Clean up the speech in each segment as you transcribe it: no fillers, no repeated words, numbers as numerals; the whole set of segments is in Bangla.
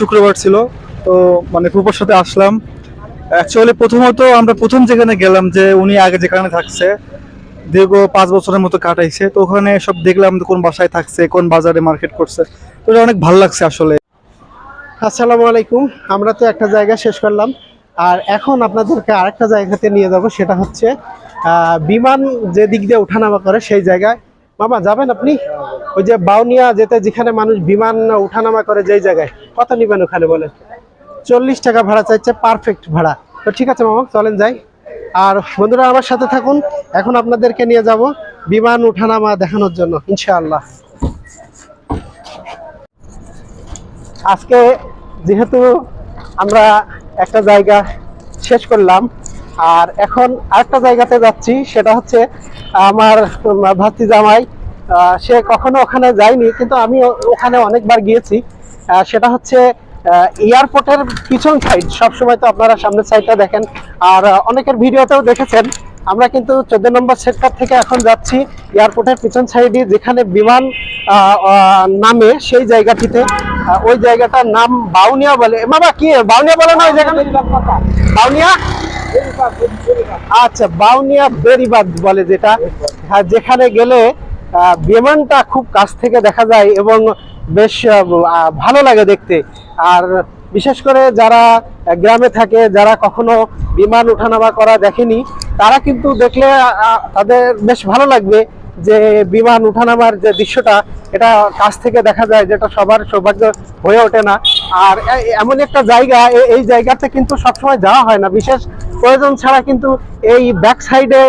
শুক্রবার ছিল, তো মানে ফুফার সাথে আসলাম। অ্যাকচুয়ালি প্রথমত আমরা প্রথম যেখানে গেলাম, যে উনি আগে যেখানে থাকছে দীর্ঘ 5 বছরের মতো কাটাইছে, তো ওখানে সব দেখলাম কোন বাসায় থাকছে, কোন বাজারে মার্কেট করছে। তো এটা অনেক ভালো লাগছে আসলে। আসসালামু আলাইকুম। আমরা তো একটা জায়গা শেষ করলাম, আর এখন আপনাদেরকে আরেকটা জায়গাতে নিয়ে যাব। সেটা হচ্ছে বিমান যে দিক দিয়ে ওঠানামা করে সেই জায়গায়। মামা যাবেন আপনি? ওই যে বাউনিয়া যেতে, যেখানে মানুষ বিমান ওঠানামা করে, যেই জায়গায়। কত নিবেন ওখানে বলেন? 40 টাকা ভাড়া চাইছে, পারফেক্ট ভাড়া। তো ঠিক আছে মামা, চলেন যাই। আর বন্ধুরা আমার সাথে থাকুন, এখন আপনাদেরকে নিয়ে যাব বিমান ওঠানামা দেখানোর জন্য ইনশাআল্লাহ। আজকে যেহেতু আমরা একটা জায়গা শেষ করলাম, আর এখন আরেকটা জায়গাতে যাচ্ছি। সেটা হচ্ছে আমার ভাতি জামাই, সে কখনো ওখানে যায়নি, কিন্তু আমি ওখানে অনেকবার গিয়েছি। সেটা হচ্ছে এয়ারপোর্টের পিছন সাইড। সবসময় তো আপনারা সামনের সাইডটা দেখেন, আর অনেকের ভিডিওতেও দেখেছেন। আমরা কিন্তু 14 নম্বর সেক্টর থেকে এখন যাচ্ছি এয়ারপোর্টের পিছন সাইডে, যেখানে বিমান নামে সেই জায়গাটিতে। ওই জায়গাটার নাম বাউনিয়া বলে। বাবা কি বাউনিয়া বলে না ওই জায়গা? বাউনিয়া, আচ্ছা, বাউনিয়া বেরিবাদ বলে যেটা। হ্যাঁ, যেখানে গেলে বিমানটা খুব কাছ থেকে দেখা যায় এবং বেশ ভালো লাগে দেখতে। আর বিশেষ করে যারা গ্রামে থাকে, যারা কখনো বিমান ওঠানামা করা দেখেনি, তারা কিন্তু দেখলে তাদের বেশ ভালো লাগবে যে বিমান ওঠানামার যে দৃশ্যটা, এটা কাছ থেকে দেখা যায়, যেটা সবার সৌভাগ্য হয়ে ওঠে না। আর এমন একটা জায়গা, এই জায়গাতে কিন্তু সবসময় যাওয়া হয় না, বিশেষ প্রয়োজন ছাড়া কিন্তু এই ব্যাক সাইডে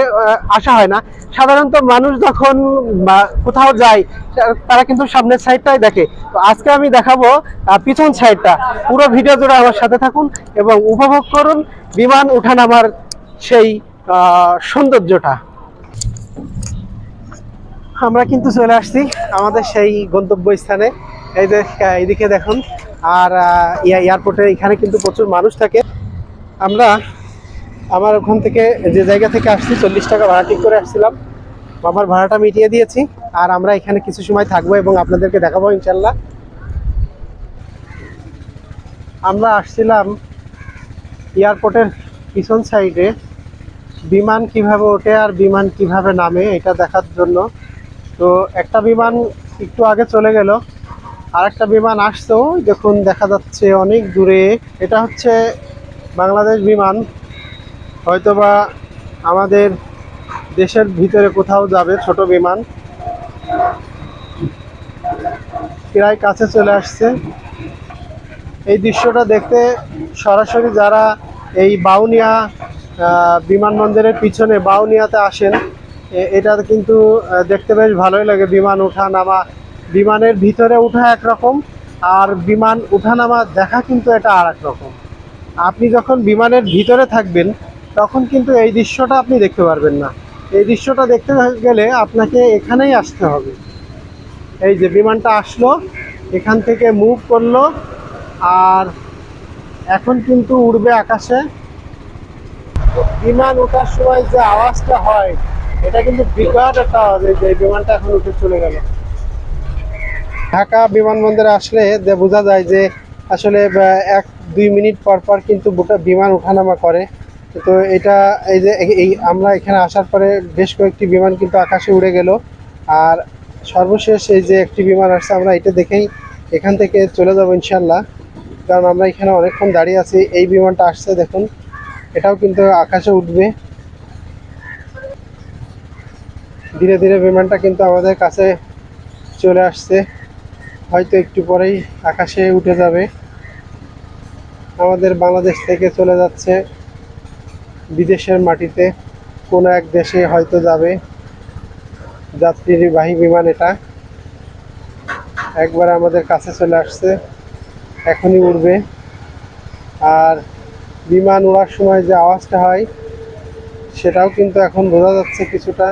আসা হয় না। সাধারণত মানুষ যখন কোথাও যায়, তারা কিন্তু সামনের সাইডটাই দেখে। তো আজকে আমি দেখাবো পিছন সাইডটা। পুরো ভিডিও জুড়ে আমার সাথে থাকুন এবং উপভোগ করুন বিমান ওঠানামার সেই সৌন্দর্যটা। আমরা কিন্তু চলে আসছি আমাদের সেই গন্তব্যস্থানে। এই যে এইদিকে দেখুন, আর এয়ারপোর্টে এখানে কিন্তু প্রচুর মানুষ থাকে। আমরা আমার ওখান থেকে, যে জায়গা থেকে আসছি, 40 টাকা ভাড়া ঠিক করে আসছিলাম। আমার ভাড়াটা মিটিয়ে দিয়েছি, আর আমরা এখানে কিছু সময় থাকবো এবং আপনাদেরকে দেখাবো ইনশাল্লাহ। আমরা আসছিলাম এয়ারপোর্টের পিছন সাইডে বিমান কিভাবে ওঠে আর বিমান কিভাবে নামে, এটা দেখার জন্য। তো একটা বিমান একটু আগে চলে গেল, আর একটা বিমান আসছেও, দেখুন দেখা যাচ্ছে অনেক দূরে। এটা হচ্ছে বাংলাদেশ বিমান, হয়তোবা আমাদের দেশের ভিতরে কোথাও যাবে ছোট বিমান। প্রায় কাছে চলে আসছে। এই দৃশ্যটা দেখতে সরাসরি যারা এই বাউনিয়া বিমানবন্দরের পিছনে বাউনিয়াতে আসেন, এটা কিন্তু দেখতে বেশ ভালোই লাগে। বিমান ওঠা নামা, বিমানের ভিতরে ওঠা একরকম, আর বিমান ওঠানামা দেখা কিন্তু এটা আর এক রকম। আপনি যখন বিমানের ভিতরে থাকবেন, তখন কিন্তু এই দৃশ্যটা আপনি দেখতে পারবেন না। এই দৃশ্যটা দেখতে গেলে আপনাকে এখানেই আসতে হবে। এই যে বিমানটা আসলো, এখান থেকে মুভ করলো, আর এখন কিন্তু উড়বে আকাশে। বিমান ওঠার সময় যে আওয়াজটা হয়, এটা কিন্তু বিকট একটা আওয়াজ। এই যে বিমানটা এখন উঠে চলে গেল। ঢাকা বিমানবন্দরে আসলে বোঝা যায় যে আসলে 1-2 মিনিট পর পর কিন্তু বিমান ওঠানামা করে। তো এটা এই যে এই আমরা এখানে আসার পরে বেশ কয়েকটি বিমান কিন্তু আকাশে উড়ে গেল। আর সর্বশেষ এই যে একটি বিমান আসছে, আমরা এটা দেখেই এখান থেকে চলে যাবো ইনশাল্লাহ, কারণ আমরা এখানে অনেকক্ষণ দাঁড়িয়ে আছি। এই বিমানটা আসছে দেখুন, এটাও কিন্তু আকাশে উঠবে। ধীরে ধীরে বিমানটা কিন্তু আমাদের কাছে চলে আসছে, হয়তো একটু পরেই আকাশে উঠে যাবে। আমাদের বাংলাদেশ থেকে চলে যাচ্ছে বিদেশের মাটিতে, কোনো এক দেশে হয়তো যাবে। যাত্রীবাহী বিমান এটা একবার আমাদের কাছে চলে আসছে, এখনই উড়বে। আর বিমান ওড়ার সময় যে আওয়াজটা হয়, সেটাও কিন্তু এখন বোঝা যাচ্ছে কিছুটা।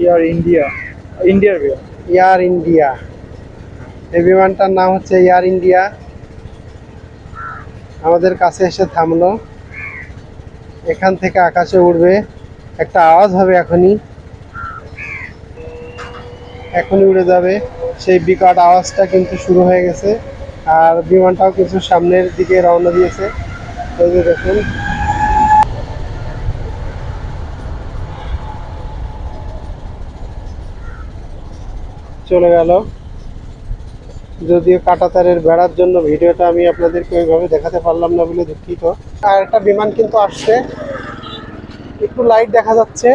এয়ার ইন্ডিয়া, ইন্ডিয়ার বিমান। এয়ার ইন্ডিয়া, এই বিমানটার নাম হচ্ছে এয়ার ইন্ডিয়া। আমাদের কাছে এসে থামলো, এখান থেকে আকাশে উড়বে, একটা আওয়াজ হবে এখনই। এখনই উড়ে যাবে, সেই বিকট আওয়াজটা কিন্তু শুরু হয়ে গেছে। আর বিমানটাও কিছু সামনের দিকে রওনা দিয়েছে। এই যে দেখুন, চলে গেল। যদিও কাঁটাতারের বেড়ার জন্য ভিডিওটা আমি আপনাদেরকে ওইভাবে দেখাতে পারলাম না বলে দুঃখিত। আর একটা বিমান কিন্তু আসছে, একটু লাইট দেখা যাচ্ছে।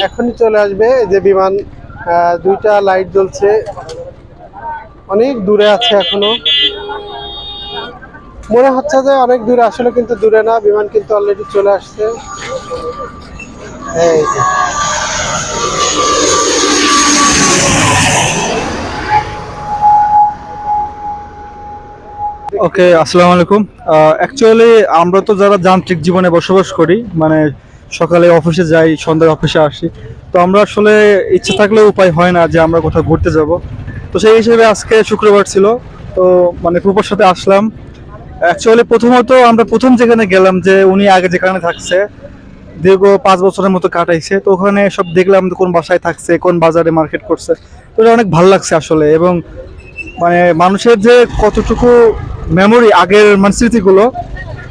এখনই চলে আসবে। এই যে বিমান, দুইটা লাইট জ্বলছে, অনেক দূরে আছে এখনো। মনে হচ্ছে যে অনেক দূরে, আসলে কিন্তু দূরে না, বিমান কিন্তু অলরেডি চলে আসছে। এই যে ওকে, আসসালামু আলাইকুম। অ্যাকচুয়ালি আমরা তো যারা যান্ত্রিক জীবনে বসবাস করি, মানে সকালে অফিসে যাই, সন্ধ্যায় অফিসে আসি, তো আমরা আসলে ইচ্ছা থাকলেও উপায় হয় না যে আমরা কোথাও ঘুরতে যাব। তো সেই হিসেবে আজকে শুক্রবার ছিল, তো মানে ফুফার সাথে আসলাম। অ্যাকচুয়ালি প্রথমত আমরা প্রথম যেখানে গেলাম, যে উনি আগে যেখানে থাকছে দীর্ঘ 5 বছরের মতো কাটাইছে, তো ওখানে সব দেখলাম কোন বাসায় থাকছে, কোন বাজারে মার্কেট করছে। তো এটা অনেক ভালো লাগছে আসলে। এবং মানে মানুষের যে কতটুকু মেমোরি আগের মানে স্মৃতিগুলো,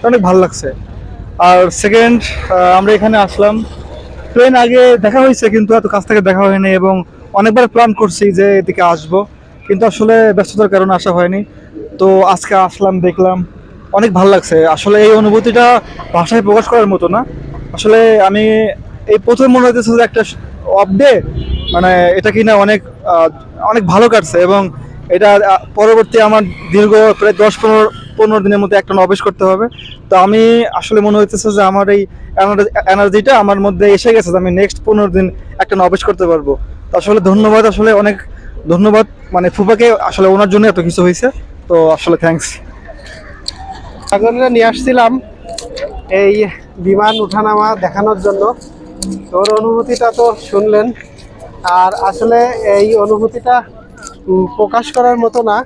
অনেক ভালো লাগছে। আর সেকেন্ড, আমরা এখানে আসলাম, ট্রেন আগে দেখা হয়েছে কিন্তু এত কাছ থেকে দেখা হয়নি, এবং অনেকবার প্ল্যান করছি যে এদিকে আসবো, কিন্তু আসলে ব্যস্ততার কারণে আসা হয়নি। তো আজকে আসলাম, দেখলাম, অনেক ভালো লাগছে আসলে। এই অনুভূতিটা ভাষায় প্রকাশ করার মতো না আসলে। আমি এই প্রথম মনে হইতেছে যে একটা অফ ডে, মানে এটা কিনা অনেক অনেক ভালো কাটছে। এবং এটা পরবর্তী আমার দীর্ঘ প্রায় 10-15 দিনের মধ্যে একটা অভ্যাস করতে হবে। তো আমি আসলে মনে হইতেছে যে আমার এই এনার্জিটা আমার মধ্যে এসে গেছে, যে আমি নেক্সট 15 দিন একটা অভ্যাস করতে পারবো। তো আসলে ধন্যবাদ, আসলে অনেক ধন্যবাদ মানে ফুফাকে, আসলে ওনার জন্য এত কিছু হয়েছে। তো আসলে থ্যাঙ্কস। ছাগলরা নিয়ে আসছিলাম এই বিমান উঠানামা দেখানোর জন্য। তোর অনুভূতিটা তো শুনলেন। আর আসলে এই অনুভূতিটা প্রকাশ করার মতো না।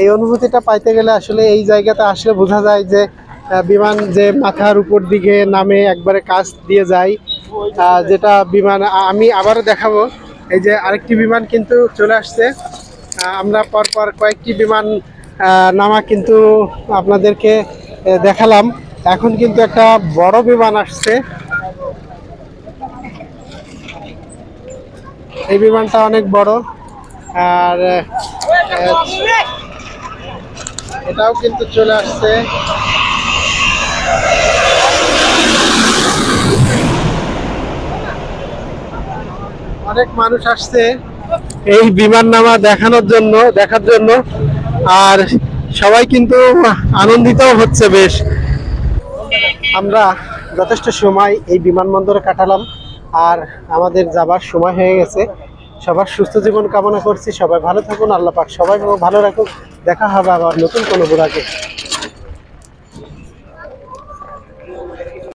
এই অনুভূতিটা পাইতে গেলে আসলে এই জায়গাতে আসলে বোঝা যায় যে বিমান যে মাথার উপর দিকে নামে একবারে কাছ দিয়ে যায়, যেটা বিমান আমি আবারও দেখাবো। এই যে আরেকটি বিমান কিন্তু চলে আসছে। আমরা পরপর কয়েকটি বিমান নামা কিন্তু আপনাদেরকে দেখালাম। এখন কিন্তু একটা বড় বিমান আসছে। এই বিমানটা অনেক বড়। আর এটাও কিন্তু চলে আসছে। অনেক মানুষ আসছে এই বিমান নামা দেখার জন্য। আর সবাই কিন্তু আনন্দিত হচ্ছে বেশ। আমরা যথেষ্ট সময় এই বিমানবন্দরে কাটালাম, আর আমাদের যাবার সময় হয়ে গেছে। সবার সুস্থ জীবন কামনা করছি। সবাই ভালো থাকুন, আল্লাহ পাক সবাই ভালো রাখুন। দেখা হবে আবার নতুন কোনো ব্লগে।